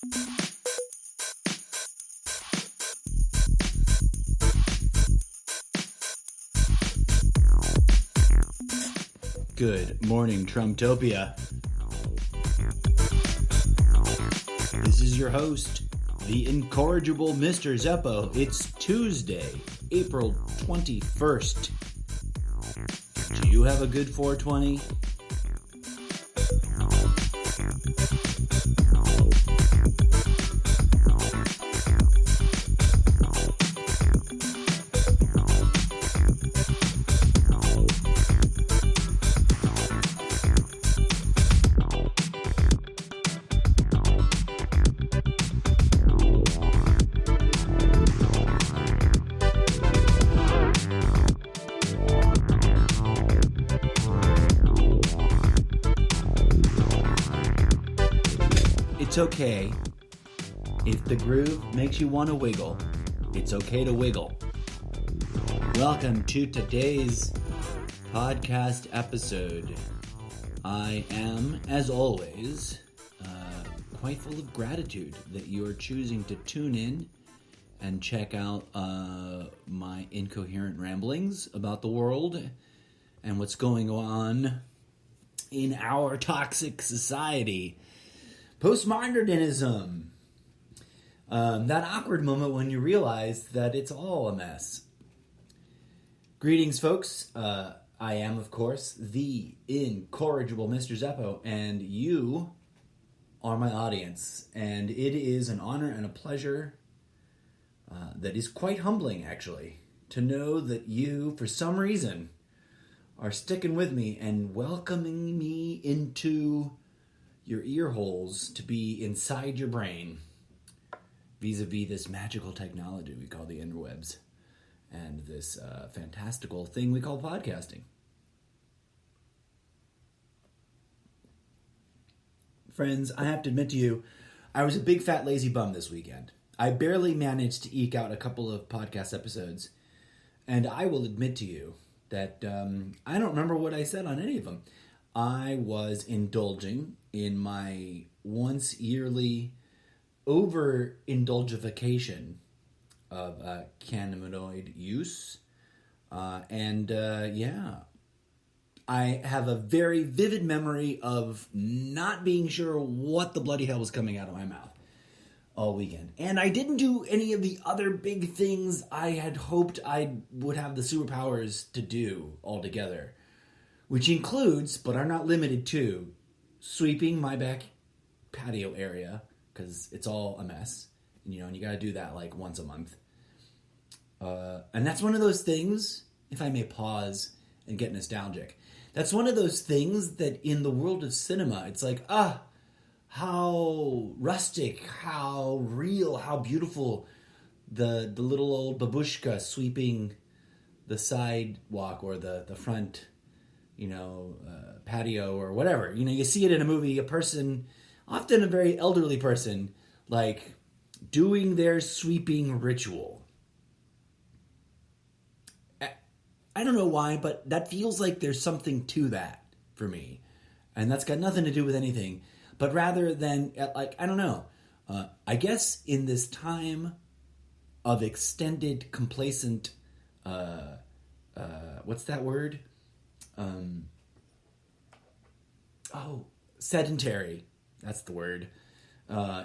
Good morning, Trumptopia. This is your host, the incorrigible Mr. Zeppo. It's Tuesday, April 21st. Do you have a good 420? It's okay if the groove makes you want to wiggle. It's okay to wiggle. Welcome to today's podcast episode. I am, as always, quite full of gratitude that you are choosing to tune in and check out my incoherent ramblings about the world and what's going on in our toxic society. Postmodernism. That awkward moment when you realize that it's all a mess. Greetings, folks. I am, of course, the incorrigible Mr. Zeppo, and you are my audience. And it is an honor and a pleasure that is quite humbling, actually, to know that you, for some reason, are sticking with me and welcoming me into your ear holes to be inside your brain vis-a-vis this magical technology we call the interwebs and this fantastical thing we call podcasting. Friends, I have to admit to you, I was a big fat lazy bum this weekend. I barely managed to eke out a couple of podcast episodes, and I will admit to you that I don't remember what I said on any of them. I was indulging in my once yearly over-indulgification of cannabinoid use. I have a very vivid memory of not being sure what the bloody hell was coming out of my mouth all weekend. And I didn't do any of the other big things I had hoped I would have the superpowers to do altogether, which includes, but are not limited to, sweeping my back patio area, because it's all a mess, and you got to do that like once a month. And that's one of those things, if I may pause and get nostalgic, that's one of those things that in the world of cinema, it's like, how rustic, how real, how beautiful the little old babushka sweeping the sidewalk or the front patio or whatever. You see it in a movie, a person, often a very elderly person, like doing their sweeping ritual. I don't know why, but that feels like there's something to that for me. And that's got nothing to do with anything. But rather than, I don't know. I guess in this time of extended complacent, what's that word? Sedentary. That's the word.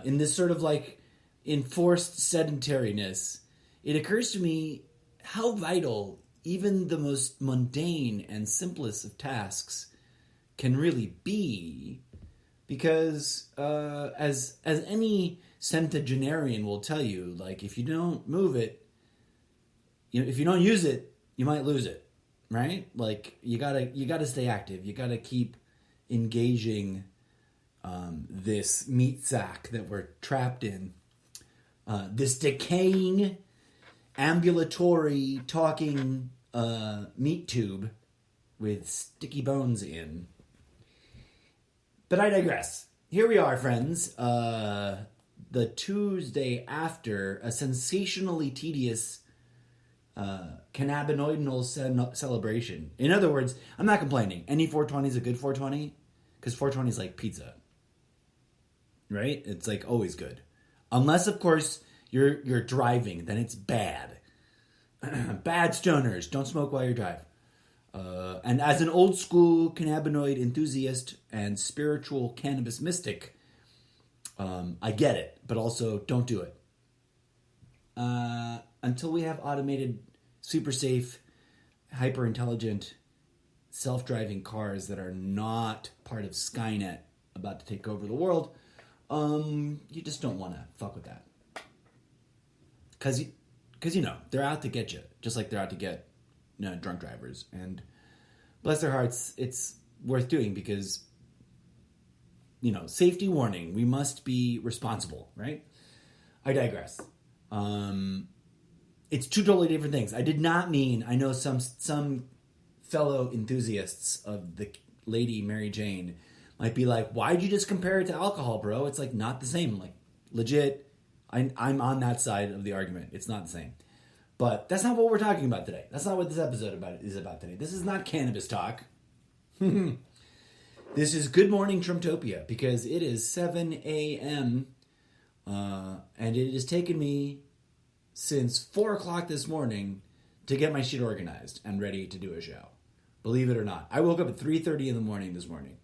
In this sort of like enforced sedentariness, it occurs to me how vital even the most mundane and simplest of tasks can really be, because as any centenarian will tell you, like, if you don't move it, if you don't use it, you might lose it, right? Like, you gotta stay active. You gotta keep engaging this meat sack that we're trapped in, this decaying, ambulatory, talking meat tube with sticky bones in. But I digress. Here we are, friends. The Tuesday after a sensationally tedious cannabinoidal celebration. In other words, I'm not complaining. Any 420 is a good 420, because 420 is like pizza, right? It's like always good. Unless, of course, you're driving, then it's bad. Bad stoners. Don't smoke while you drive. And as an old school cannabinoid enthusiast and spiritual cannabis mystic, I get it, but also don't do it. Until we have automated, super safe, hyper intelligent, self-driving cars that are not part of Skynet about to take over the world, you just don't want to fuck with that. Because they're out to get you, just like they're out to get drunk drivers. And bless their hearts, it's worth doing because, safety warning, we must be responsible, right? I digress. It's two totally different things. I did not mean, I know some fellow enthusiasts of the Lady Mary Jane might be like, why'd you just compare it to alcohol, bro? It's like not the same. Like legit, I'm on that side of the argument. It's not the same. But that's not what we're talking about today. That's not what this episode is about today. This is not cannabis talk. This is Good Morning Trumptopia because it is 7 a.m. And it has taken me since 4 o'clock this morning to get my shit organized and ready to do a show. Believe it or not. I woke up at 3:30 in the morning this morning.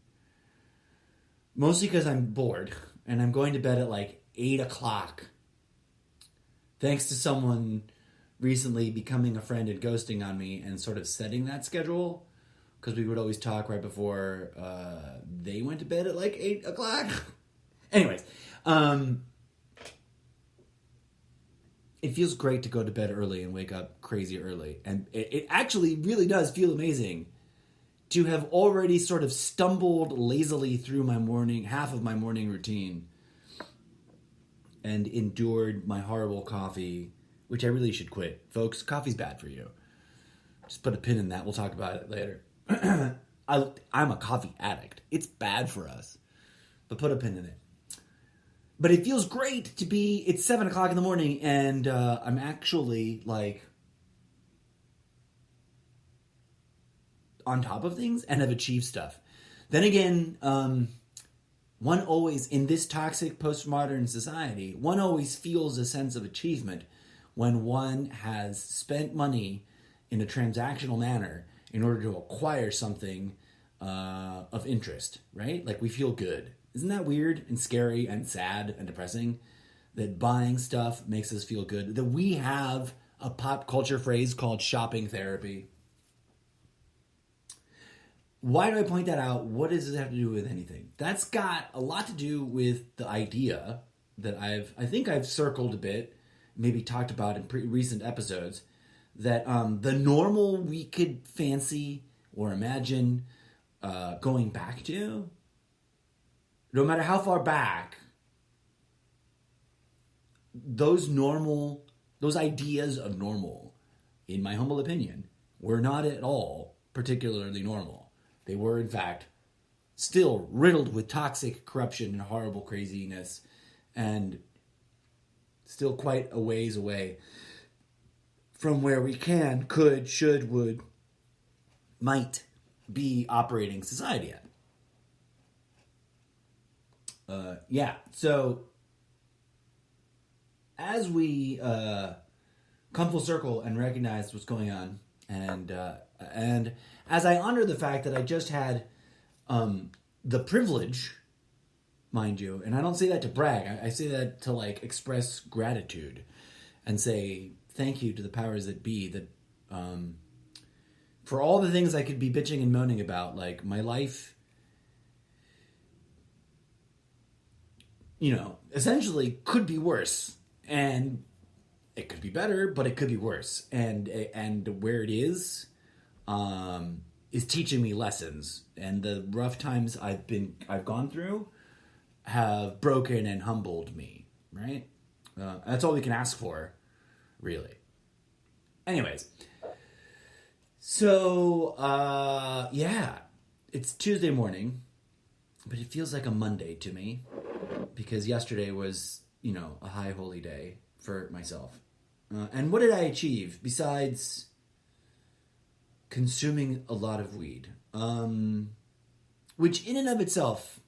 Mostly because I'm bored and I'm going to bed at like 8 o'clock. Thanks to someone recently becoming a friend and ghosting on me and sort of setting that schedule. Because we would always talk right before they went to bed at like 8 o'clock. Anyways, it feels great to go to bed early and wake up crazy early. And it actually really does feel amazing to have already sort of stumbled lazily through half of my morning routine and endured my horrible coffee, which I really should quit. Folks, coffee's bad for you. Just put a pin in that. We'll talk about it later. I'm a coffee addict. It's bad for us. But put a pin in it. But it feels great to be, it's 7 o'clock in the morning and I'm actually like on top of things and have achieved stuff. Then again, one always, in this toxic postmodern society, one always feels a sense of achievement when one has spent money in a transactional manner in order to acquire something of interest, right? Like we feel good. Isn't that weird and scary and sad and depressing that buying stuff makes us feel good? That we have a pop culture phrase called shopping therapy. Why do I point that out? What does it have to do with anything? That's got a lot to do with the idea that I think I've circled a bit, maybe talked about in recent episodes, that the normal we could fancy or imagine going back to, no matter how far back, those ideas of normal, in my humble opinion, were not at all particularly normal. They were, in fact, still riddled with toxic corruption and horrible craziness, and still quite a ways away from where we can, could, should, would, might be operating society at. So as we come full circle and recognize what's going on, and as I honor the fact that I just had the privilege, mind you, and I don't say that to brag, I say that to like express gratitude and say thank you to the powers that be that for all the things I could be bitching and moaning about, like my life, essentially could be worse, and it could be better, but it could be worse, and where it is teaching me lessons, and the rough times I've gone through have broken and humbled me, right? That's all we can ask for, really. Anyways, so it's Tuesday morning, but it feels like a Monday to me because yesterday was, a high holy day for myself. And what did I achieve besides consuming a lot of weed? Which in and of itself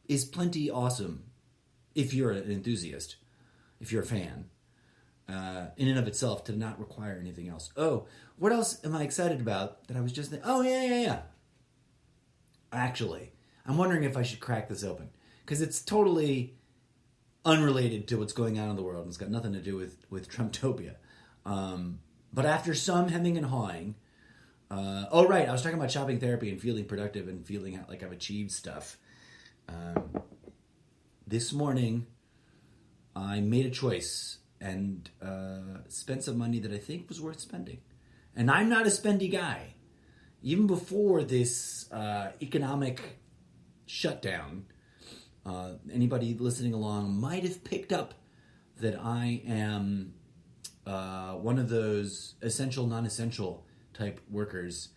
is plenty awesome. if you're an enthusiast, if you're a fan, in and of itself, to not require anything else. Oh, what else am I excited about that I was just thinking? Oh, yeah. Actually, I'm wondering if I should crack this open. Because it's totally unrelated to what's going on in the world. And it's got nothing to do with Trumptopia. But after some hemming and hawing, I was talking about shopping therapy and feeling productive and feeling like I've achieved stuff. This morning, I made a choice and spent some money that I think was worth spending. And I'm not a spendy guy. Even before this economic shutdown, anybody listening along might have picked up that I am one of those essential, non-essential type workers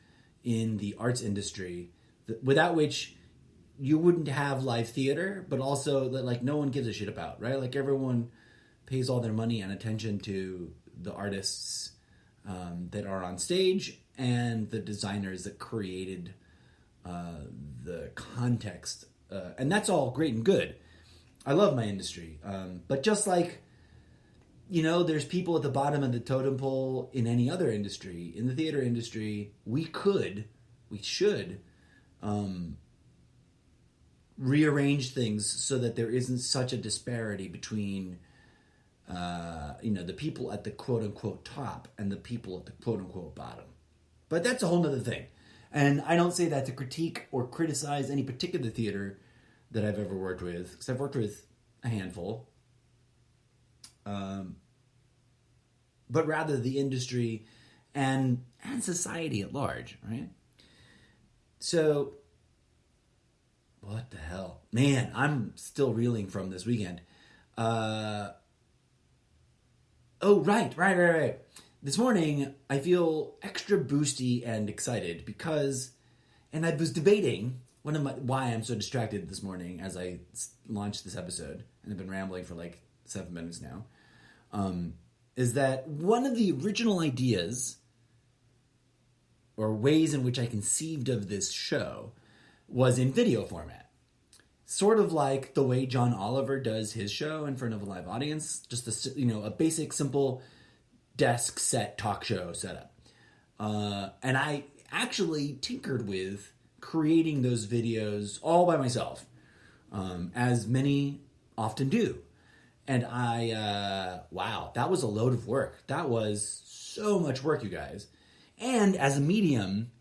in the arts industry, without which you wouldn't have live theater, but also that like no one gives a shit about, right? Like everyone pays all their money and attention to the artists that are on stage and the designers that created the context. And that's all great and good. I love my industry. But just like, there's people at the bottom of the totem pole in any other industry, in the theater industry, we should rearrange things so that there isn't such a disparity between the people at the quote-unquote top and the people at the quote-unquote bottom. But that's a whole nother thing. And I don't say that to critique or criticize any particular theater that I've ever worked with, because I've worked with a handful. But rather the industry and society at large, right? So, what the hell? Man, I'm still reeling from this weekend. Right. This morning, I feel extra boosty and excited because, and I was debating why I'm so distracted this morning as I launched this episode, and I've been rambling for like 7 minutes now, is that one of the original ideas or ways in which I conceived of this show was in video format. Sort of like the way John Oliver does his show in front of a live audience, just a basic, simple desk set talk show setup. And I actually tinkered with creating those videos all by myself, as many often do. And wow, that was a load of work. That was so much work, you guys. And as a medium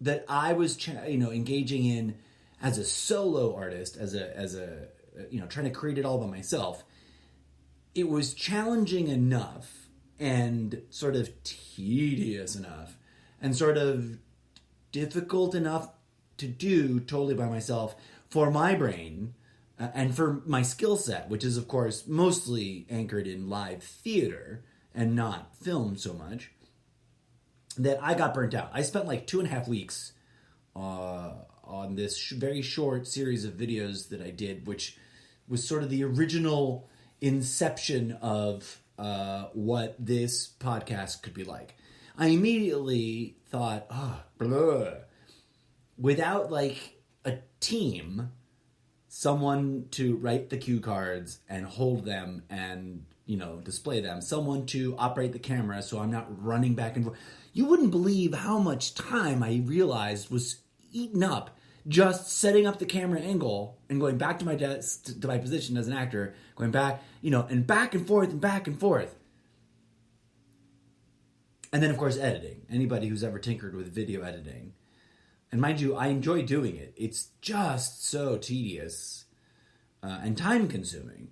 that I was, engaging in as a solo artist, as a trying to create it all by myself, it was challenging enough and sort of tedious enough and sort of difficult enough to do totally by myself for my brain and for my skill set, which is, of course, mostly anchored in live theater and not film so much, that I got burnt out. I spent like 2.5 weeks on this very short series of videos that I did, which was sort of the original inception of what this podcast could be like. I immediately thought, without like a team, someone to write the cue cards and hold them and, display them, someone to operate the camera so I'm not running back and forth. You wouldn't believe how much time I realized was eaten up just setting up the camera angle and going back to my desk, to my position as an actor, going back, and back and forth and back and forth. And then, of course, editing. Anybody who's ever tinkered with video editing. And mind you, I enjoy doing it. It's just so tedious and time-consuming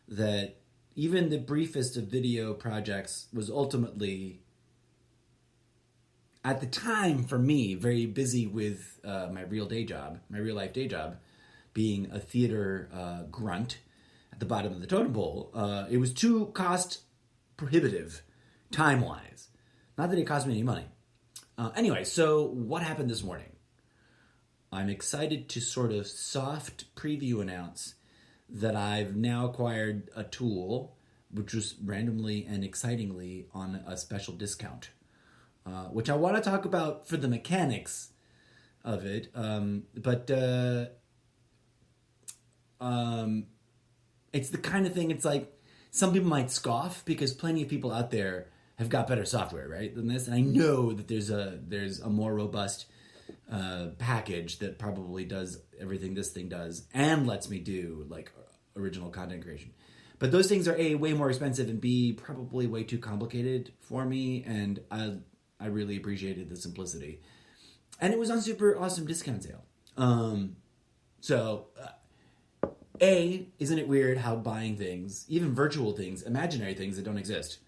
that even the briefest of video projects was ultimately, at the time for me, very busy with my real life day job, being a theater grunt at the bottom of the totem pole. It was too cost prohibitive, time-wise. Not that it cost me any money. Anyway, so what happened this morning? I'm excited to sort of soft preview announce that I've now acquired a tool which was randomly and excitingly on a special discount, which I want to talk about for the mechanics of it. But it's the kind of thing, it's like, some people might scoff because plenty of people out there have got better software, right, than this. And I know that there's a more robust package that probably does everything this thing does and lets me do like original content creation. But those things are A, way more expensive, and B, probably way too complicated for me. And I really appreciated the simplicity. And it was on super awesome discount sale. So A, isn't it weird how buying things, even virtual things, imaginary things that don't exist,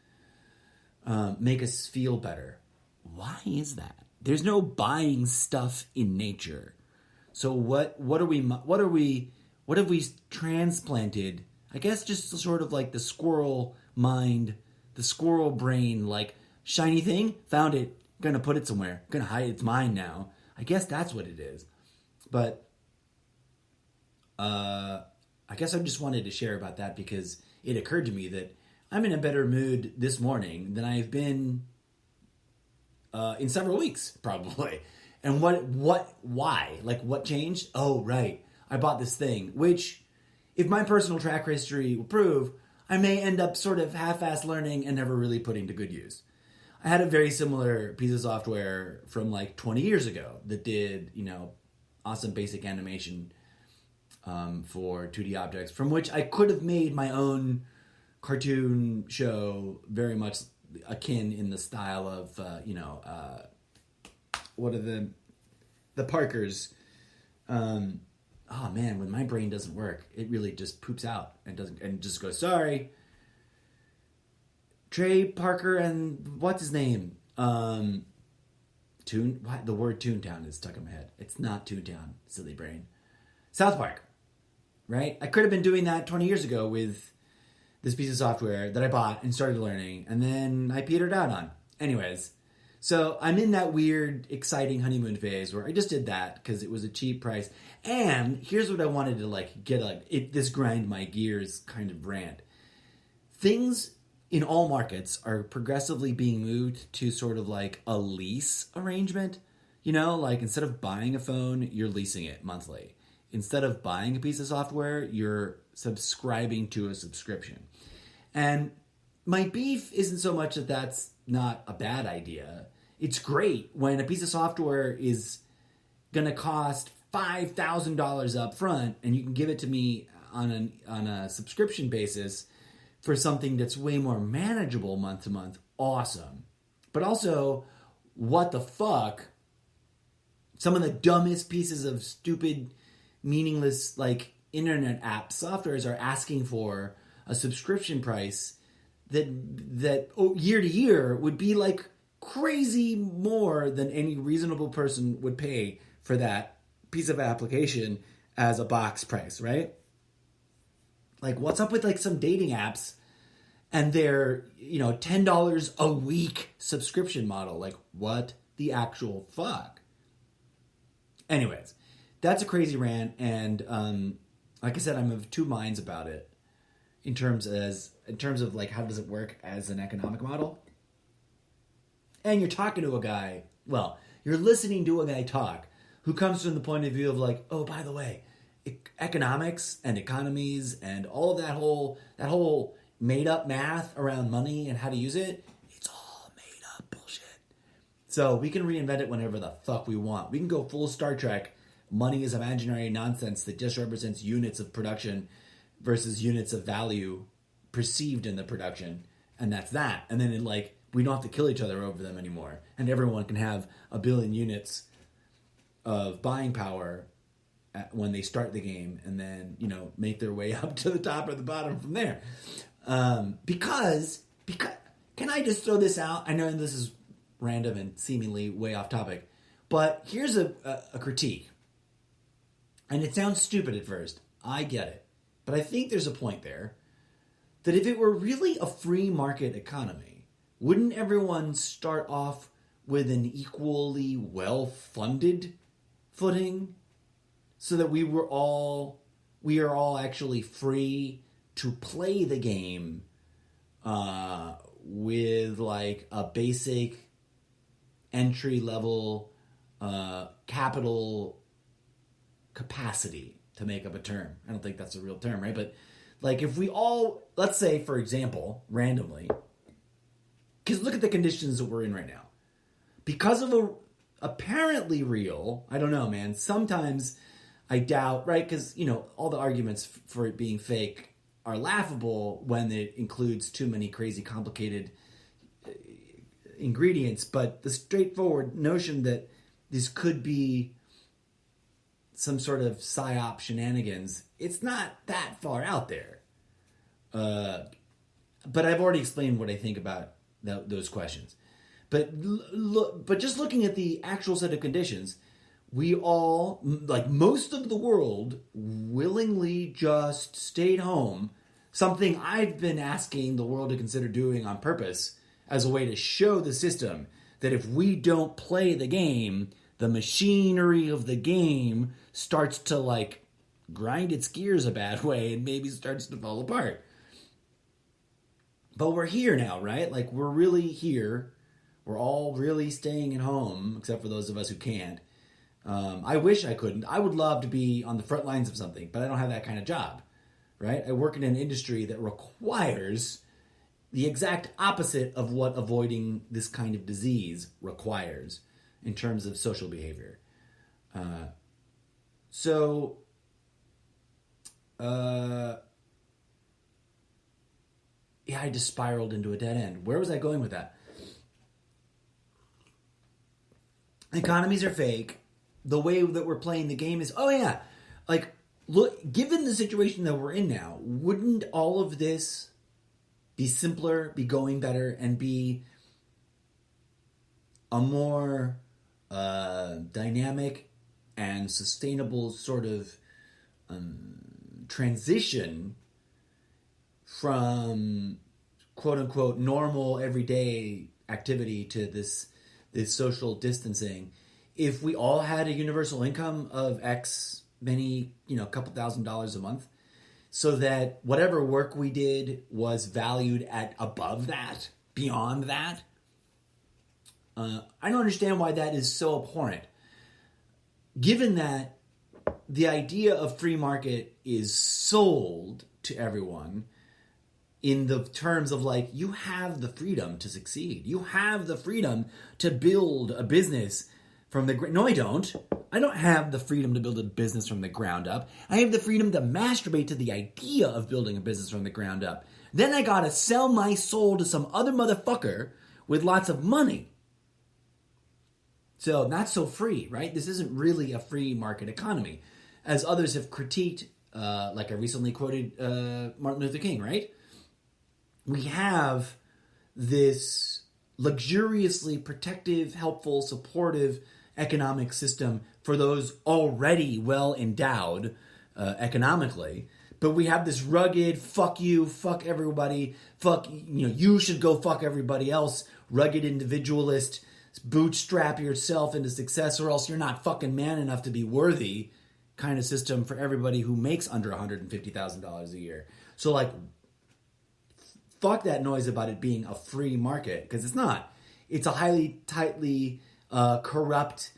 make us feel better? Why is that? There's no buying stuff in nature. So what have we transplanted? I guess just sort of like the squirrel mind, the squirrel brain, like shiny thing, found it, gonna put it somewhere, gonna hide it, it's mine now. I guess that's what it is. But I guess I just wanted to share about that because it occurred to me that I'm in a better mood this morning than I've been in several weeks, probably. And why? Like, what changed? Oh, right. I bought this thing, which, if my personal track history will prove, I may end up sort of half-ass learning and never really putting to good use. I had a very similar piece of software from like 20 years ago that did, awesome basic animation for 2D objects, from which I could have made my own cartoon show very much akin in the style of, what are the Parkers. Oh man, when my brain doesn't work, it really just poops out and just goes, sorry. Trey Parker and what's his name? The word Toontown is stuck in my head. It's not Toontown, silly brain. South Park, right? I could have been doing that 20 years ago with this piece of software that I bought and started learning, and then I petered out on. Anyways, so I'm in that weird, exciting honeymoon phase where I just did that because it was a cheap price. And here's what I wanted to get this grind my gears kind of rant. Things in all markets are progressively being moved to sort of like a lease arrangement. Like instead of buying a phone, you're leasing it monthly. Instead of buying a piece of software, you're subscribing to a subscription. And my beef isn't so much that that's not a bad idea. It's great when a piece of software is going to cost $5,000 up front and you can give it to me on a subscription basis for something that's way more manageable month to month. Awesome. But also, what the fuck? Some of the dumbest pieces of stupid, meaningless, like internet app softwares are asking for a subscription price that year to year would be like crazy more than any reasonable person would pay for that piece of application as a box price, right? Like, what's up with like some dating apps and their, $10 a week subscription model? Like, what the actual fuck? Anyways, that's a crazy rant, and like I said, I'm of two minds about it in terms of like how does it work as an economic model. And you're talking to a guy, you're listening to a guy talk who comes from the point of view of like, oh, by the way, economics and economies and all of that whole made up math around money and how to use it, it's all made up bullshit. So we can reinvent it whenever the fuck we want. We can go full Star Trek. Money is imaginary nonsense that just represents units of production versus units of value perceived in the production. And that's that. And then we don't have to kill each other over them anymore. And everyone can have a billion units of buying power when they start the game and then, make their way up to the top or the bottom from there. Because can I just throw this out? I know this is random and seemingly way off topic, but here's a critique. And it sounds stupid at first. I get it. But I think there's a point there that if it were really a free market economy, wouldn't everyone start off with an equally well-funded footing so that we are all actually free to play the game with like a basic entry level capital capacity to make up a term. I don't think that's a real term, right? But like if we all, let's say, for example, randomly, because look at the conditions that we're in right now. Because of a apparently real, I don't know, man. Sometimes I doubt, right? Because, all the arguments for it being fake are laughable when it includes too many crazy, complicated ingredients. But the straightforward notion that this could be some sort of psyop shenanigans, it's not that far out there. But I've already explained what I think about those questions. But just looking at the actual set of conditions, we all, like most of the world, willingly just stayed home. Something I've been asking the world to consider doing on purpose as a way to show the system that if we don't play the game, the machinery of the game starts to like grind its gears a bad way and maybe starts to fall apart. But we're here now, right? Like we're really here. We're all really staying at home, except for those of us who can't. I wish I couldn't. I would love to be on the front lines of something, but I don't have that kind of job, right? I work in an industry that requires the exact opposite of what avoiding this kind of disease requires in terms of social behavior. Yeah, I just spiraled into a dead end. Where was I going with that? Economies are fake. The way that we're playing the game is, like, look, given the situation that we're in now, wouldn't all of this be simpler, be going better, and be a more dynamic and sustainable sort of transition from quote-unquote normal everyday activity to this social distancing, if we all had a universal income of X many, couple $1,000s a month, so that whatever work we did was valued at above that, beyond that. I don't understand why that is so abhorrent. Given that the idea of free market is sold to everyone in the terms of like, you have the freedom to succeed. You have the freedom to build a business from the ground. No, I don't. I don't have the freedom to build a business from the ground up. I have the freedom to masturbate to the idea of building a business from the ground up. Then I gotta sell my soul to some other motherfucker with lots of money. So not so free, right? This isn't really a free market economy. As others have critiqued, like I recently quoted Martin Luther King, right? We have this luxuriously protective, helpful, supportive economic system for those already well endowed economically. But we have this rugged, fuck you, fuck everybody, you should go fuck everybody else, rugged individualist, bootstrap yourself into success or else you're not fucking man enough to be worthy kind of system for everybody who makes under $150,000 a year. So like, fuck that noise about it being a free market, because it's not. It's a highly, tightly corrupt,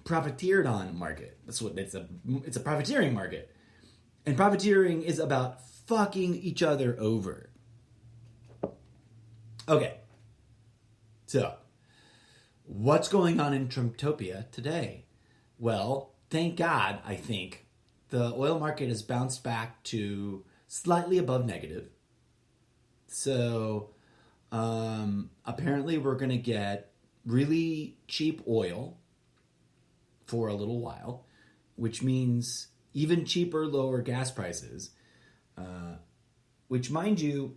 profiteered on market. That's what it's a profiteering market. And profiteering is about fucking each other over. Okay. So, what's going on in Trumptopia today? Well, thank God, I think, the oil market has bounced back to slightly above negative. So, apparently we're going to get really cheap oil for a little while, which means even cheaper, lower gas prices, which, mind you,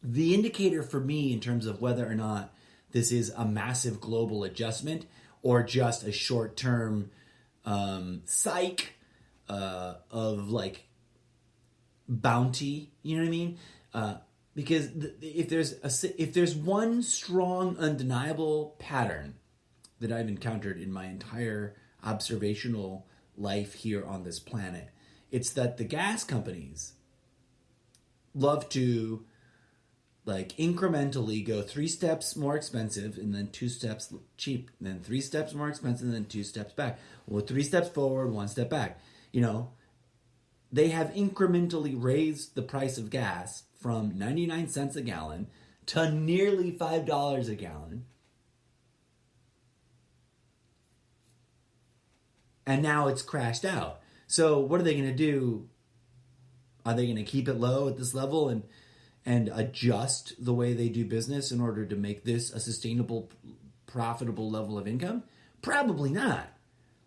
the indicator for me in terms of whether or not this is a massive global adjustment or just a short-term psych of like bounty, you know what I mean? Because if there's one strong, undeniable pattern that I've encountered in my entire observational life here on this planet, it's that the gas companies love to like incrementally go 3 steps more expensive and then 2 steps cheap, and then 3 steps more expensive and then 2 steps back. Well, 3 steps forward, 1 step back. You know, they have incrementally raised the price of gas from 99 cents a gallon to nearly $5 a gallon. And now it's crashed out. So what are they going to do? Are they going to keep it low at this level and adjust the way they do business in order to make this a sustainable, profitable level of income? Probably not.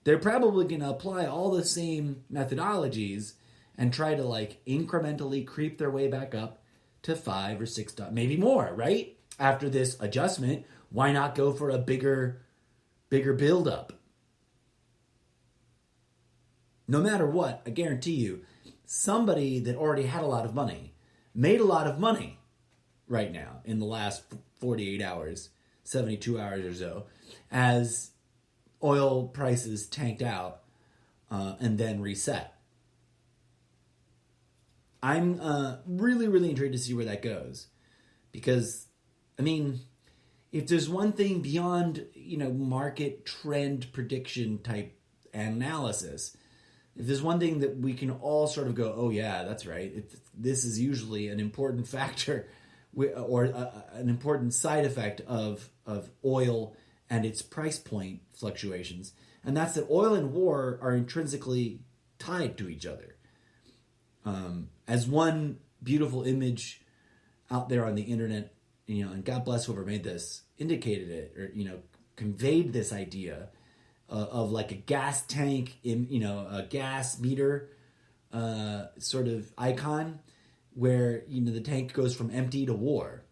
They're probably going to apply all the same methodologies and try to like incrementally creep their way back up to $5 or $6, maybe more, right? After this adjustment, why not go for a bigger buildup? No matter what, I guarantee you, somebody that already had a lot of money made a lot of money right now in the last 48 hours, 72 hours or so, as oil prices tanked out and then reset. I'm really, really intrigued to see where that goes. Because, I mean, if there's one thing beyond, market trend prediction type analysis, if there's one thing that we can all sort of go, oh yeah, that's right, this is usually an important factor or an important side effect of oil and its price point fluctuations, and that's that oil and war are intrinsically tied to each other. As one beautiful image out there on the internet, and God bless whoever made this, indicated it, or, conveyed this idea of like a gas tank in, a gas meter sort of icon where, the tank goes from empty to war.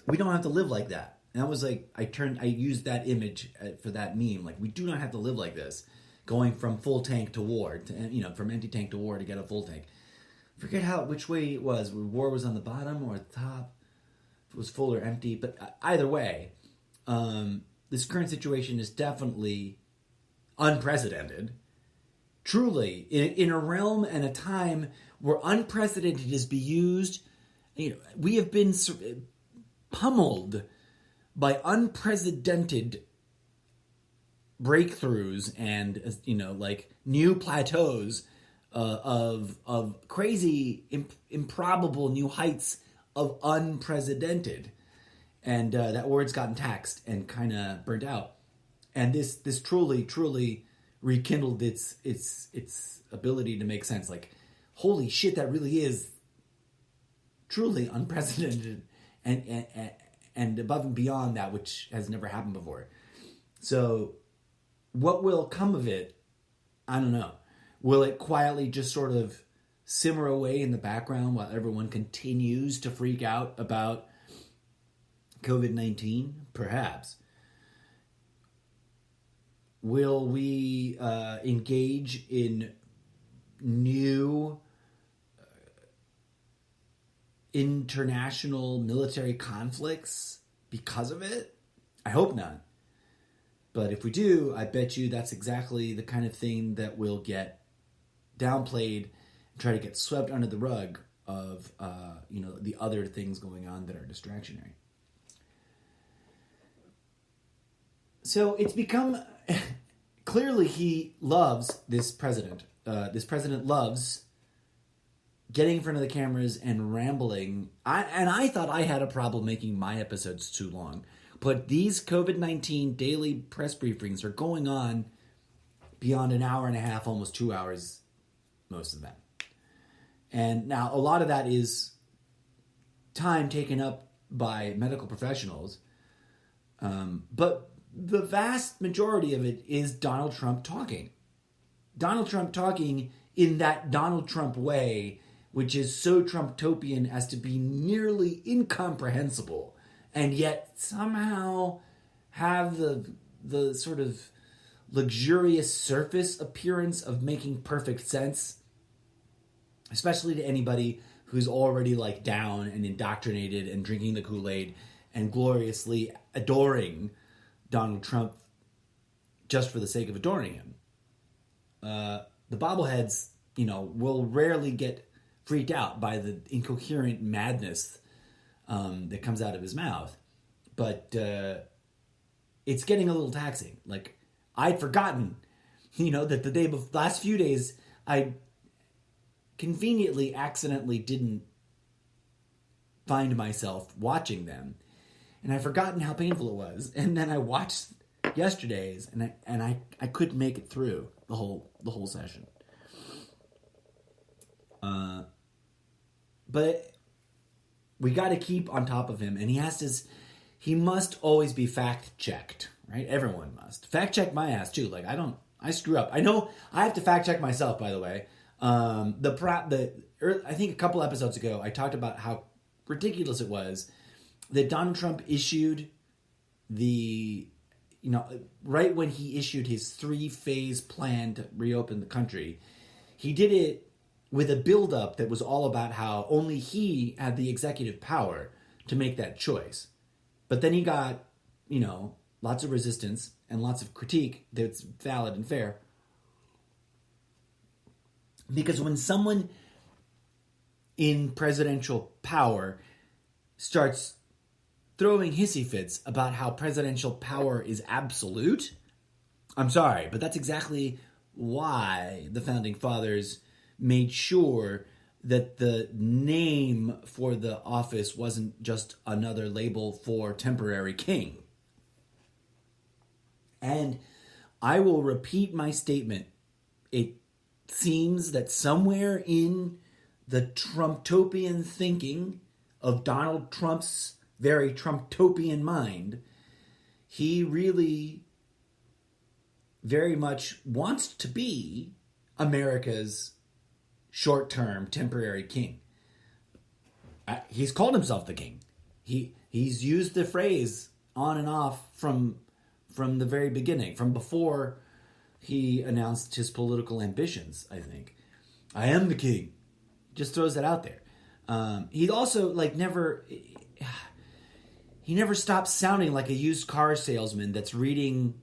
We don't have to live like that. And that was like, I used that image for that meme. Like, we do not have to live like this, going from full tank to war, from empty tank to war to get a full tank. Forget which way it was. War was on the bottom or the top. If it was full or empty. But either way, this current situation is definitely unprecedented. Truly, in a realm and a time where unprecedented is be used, we have been pummeled by unprecedented breakthroughs and like new plateaus of crazy, improbable new heights of unprecedented, and that word's gotten taxed and kind of burnt out, and this truly rekindled its ability to make sense. Like, holy shit, that really is truly unprecedented and above and beyond that which has never happened before. So what will come of it? I don't know. Will it quietly just sort of simmer away in the background while everyone continues to freak out about COVID-19? Perhaps. Will we engage in new international military conflicts because of it? I hope not. But if we do, I bet you that's exactly the kind of thing that will get downplayed and try to get swept under the rug of the other things going on that are distractionary. So it's become clearly he loves this president. This president loves getting in front of the cameras and rambling. I thought I had a problem making my episodes too long. But these COVID-19 daily press briefings are going on beyond an hour and a half, almost 2 hours, most of them. And now a lot of that is time taken up by medical professionals. But the vast majority of it is Donald Trump talking. Donald Trump talking in that Donald Trump way, which is so Trumptopian as to be nearly incomprehensible, and yet somehow have the sort of luxurious surface appearance of making perfect sense, especially to anybody who's already like down and indoctrinated and drinking the Kool-Aid and gloriously adoring Donald Trump just for the sake of adoring him. The bobbleheads will rarely get freaked out by the incoherent madness that comes out of his mouth. But it's getting a little taxing. Like, I'd forgotten, that the last few days, I conveniently, accidentally didn't find myself watching them. And I'd forgotten how painful it was. And then I watched yesterday's, and I couldn't make it through the whole session. But we got to keep on top of him, and he must always be fact checked, right? Everyone must fact check my ass too. Like, I screw up. I know I have to fact check myself. By the way, I think a couple episodes ago I talked about how ridiculous it was that Donald Trump issued right when he issued his 3-phase plan to reopen the country, he did it with a buildup that was all about how only he had the executive power to make that choice. But then he got, lots of resistance and lots of critique that's valid and fair. Because when someone in presidential power starts throwing hissy fits about how presidential power is absolute, I'm sorry, but that's exactly why the Founding Fathers made sure that the name for the office wasn't just another label for temporary king. And I will repeat my statement. It seems that somewhere in the Trumptopian thinking of Donald Trump's very Trumptopian mind, he really very much wants to be America's short-term temporary king. He's called himself the king. He's used the phrase on and off from the very beginning, from before he announced his political ambitions, I think. I am the king. Just throws that out there. He also he never stops sounding like a used car salesman that's reading,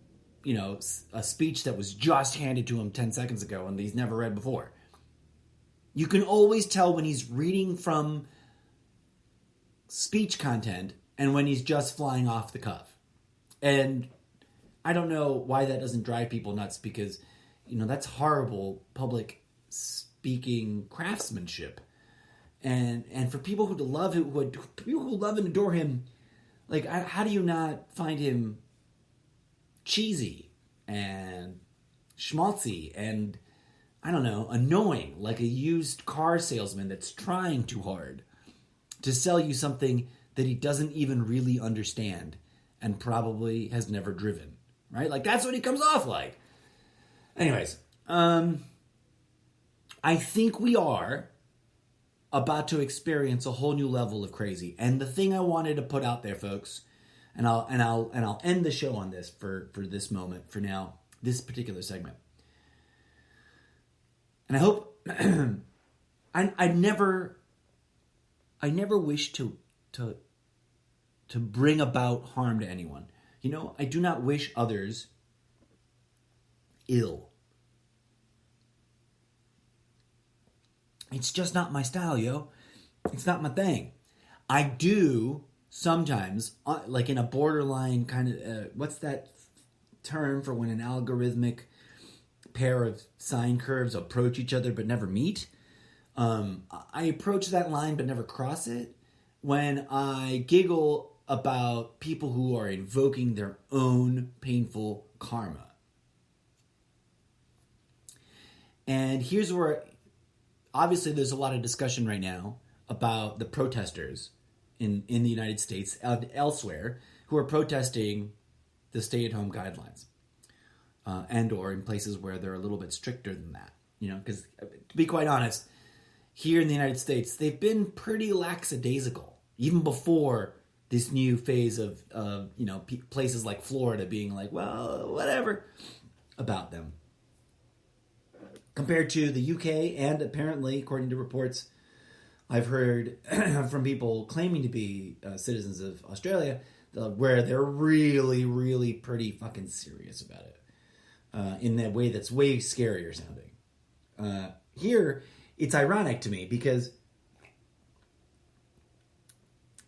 a speech that was just handed to him 10 seconds ago and he's never read before. You can always tell when he's reading from speech content and when he's just flying off the cuff. And I don't know why that doesn't drive people nuts, because, that's horrible public speaking craftsmanship. And for people who love and adore him, like, how do you not find him cheesy and schmaltzy and, I don't know, annoying, like a used car salesman that's trying too hard to sell you something that he doesn't even really understand and probably has never driven, right? Like, that's what he comes off like. Anyways, I think we are about to experience a whole new level of crazy. And the thing I wanted to put out there, folks, and I'll end the show on this for this moment, for now, this particular segment. And I hope I never wish to bring about harm to anyone. I do not wish others ill. It's just not my style, yo. It's not my thing. I do sometimes, like in a borderline kind of, what's that term for when an algorithmic pair of sine curves approach each other but never meet? I approach that line but never cross it when I giggle about people who are invoking their own painful karma. And here's where, obviously, there's a lot of discussion right now about the protesters in the United States and elsewhere who are protesting the stay-at-home guidelines, and or in places where they're a little bit stricter than that. Because to be quite honest, here in the United States, they've been pretty lackadaisical, even before this new phase of places like Florida being like, well, whatever about them. Compared to the UK, and apparently, according to reports I've heard from people claiming to be citizens of Australia, where they're really, really pretty fucking serious about it, in that way that's way scarier sounding. here it's ironic to me because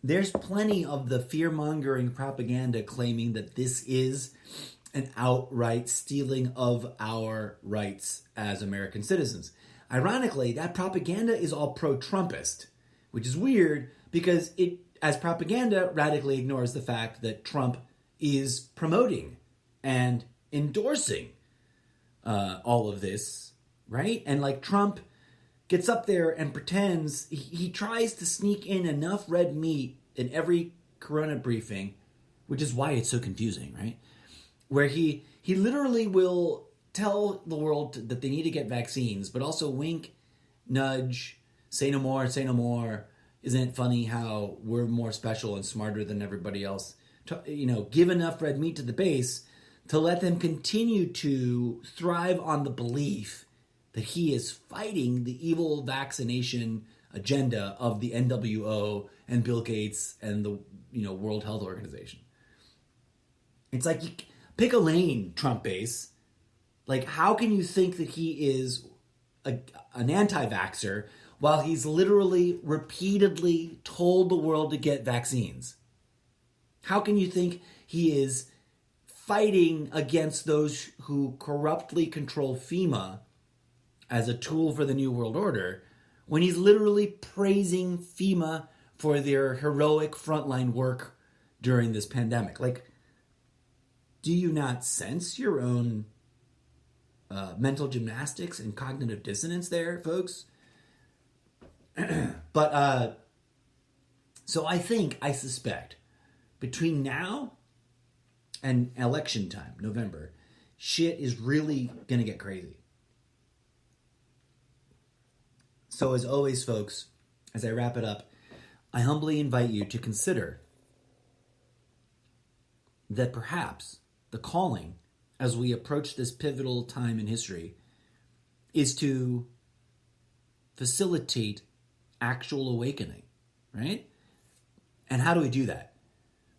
there's plenty of the fear-mongering propaganda claiming that this is an outright stealing of our rights as American citizens. Ironically, that propaganda is all pro-Trumpist, which is weird because it, as propaganda, radically ignores the fact that Trump is promoting and endorsing all of this, right? And like Trump gets up there and pretends, he tries to sneak in enough red meat in every Corona briefing, which is why it's so confusing, right? Where he literally will tell the world that they need to get vaccines, but also wink, nudge, say no more, say no more. Isn't it funny how we're more special and smarter than everybody else? Give enough red meat to the base to let them continue to thrive on the belief that he is fighting the evil vaccination agenda of the NWO and Bill Gates and the World Health Organization. It's like, you pick a lane, Trump base. Like, how can you think that he is an anti-vaxxer while he's literally repeatedly told the world to get vaccines? How can you think he is fighting against those who corruptly control FEMA as a tool for the New World Order when he's literally praising FEMA for their heroic frontline work during this pandemic? Like, do you not sense your own mental gymnastics and cognitive dissonance there, folks? But so I suspect between now and election time, November, shit is really going to get crazy. So as always, folks, as I wrap it up, I humbly invite you to consider that perhaps the calling as we approach this pivotal time in history is to facilitate actual awakening, right? And how do we do that?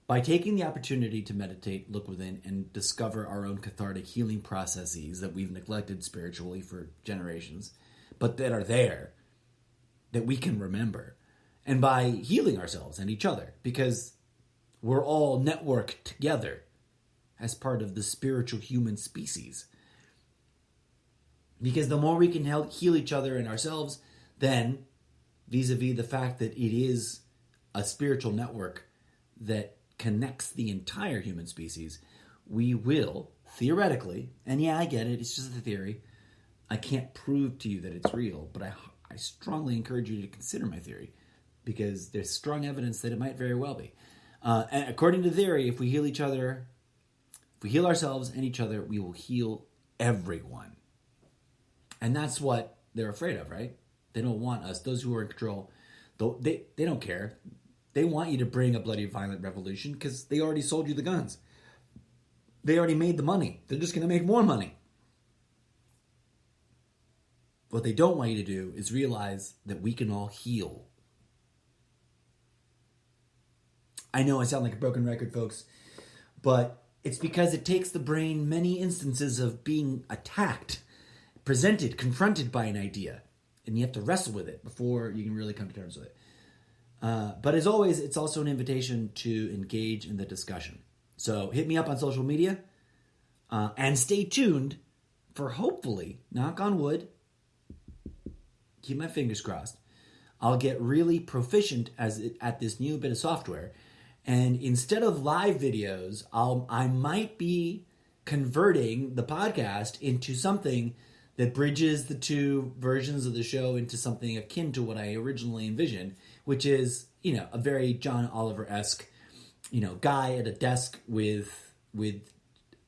By taking the opportunity to meditate, look within, and discover our own cathartic healing processes that we've neglected spiritually for generations, but that are there, that we can remember. And by healing ourselves and each other, because we're all networked together as part of the spiritual human species. Because the more we can heal each other and ourselves, then vis-a-vis the fact that it is a spiritual network that connects the entire human species, we will, theoretically, and yeah, I get it, it's just a theory. I can't prove to you that it's real, but I strongly encourage you to consider my theory, because there's strong evidence that it might very well be. And according to theory, if we heal each other, if we heal ourselves and each other, we will heal everyone. And that's what they're afraid of, right? They don't want us, those who are in control, they don't care. They want you to bring a bloody, violent revolution because they already sold you the guns. They already made the money. They're just going to make more money. What they don't want you to do is realize that we can all heal. I know I sound like a broken record, folks, but it's because it takes the brain many instances of being attacked, presented, confronted by an idea, and you have to wrestle with it before you can really come to terms with it. But as always, it's also an invitation to engage in the discussion. So hit me up on social media and stay tuned for hopefully, knock on wood, keep my fingers crossed, I'll get really proficient at this new bit of software. And instead of live videos, I might be converting the podcast into something that bridges the two versions of the show into something akin to what I originally envisioned, which is, a very John Oliver-esque, guy at a desk with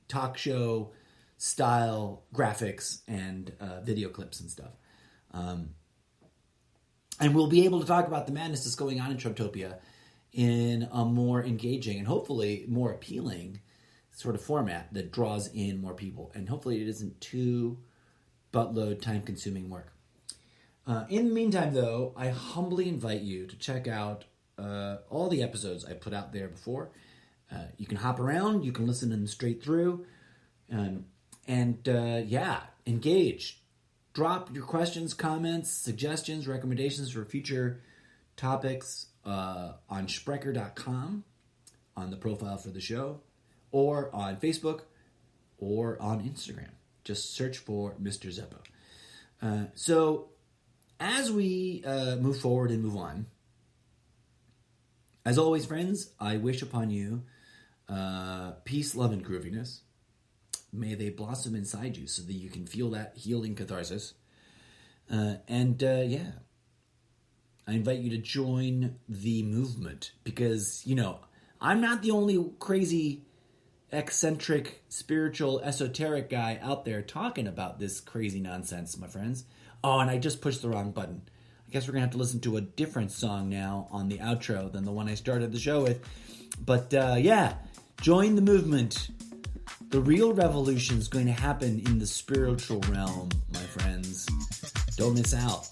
talk show style graphics and video clips and stuff. And we'll be able to talk about the madness that's going on in Trumptopia in a more engaging and hopefully more appealing sort of format that draws in more people. And hopefully it isn't too buttload time-consuming work. In the meantime, though, I humbly invite you to check out all the episodes I put out there before. You can hop around. You can listen to them straight through. Engage. drop your questions, comments, suggestions, recommendations for future topics on Sprecher.com, on the profile for the show, or on Facebook, or on Instagram. Just search for Mr. Zeppo. So, as we move forward and move on, as always, friends, I wish upon you peace, love, and grooviness. May they blossom inside you so that you can feel that healing catharsis. I invite you to join the movement because, I'm not the only crazy, eccentric, spiritual, esoteric guy out there talking about this crazy nonsense, my friends. Oh, and I just pushed the wrong button. I guess we're going to have to listen to a different song now on the outro than the one I started the show with. But, join the movement. The real revolution is going to happen in the spiritual realm, my friends. Don't miss out.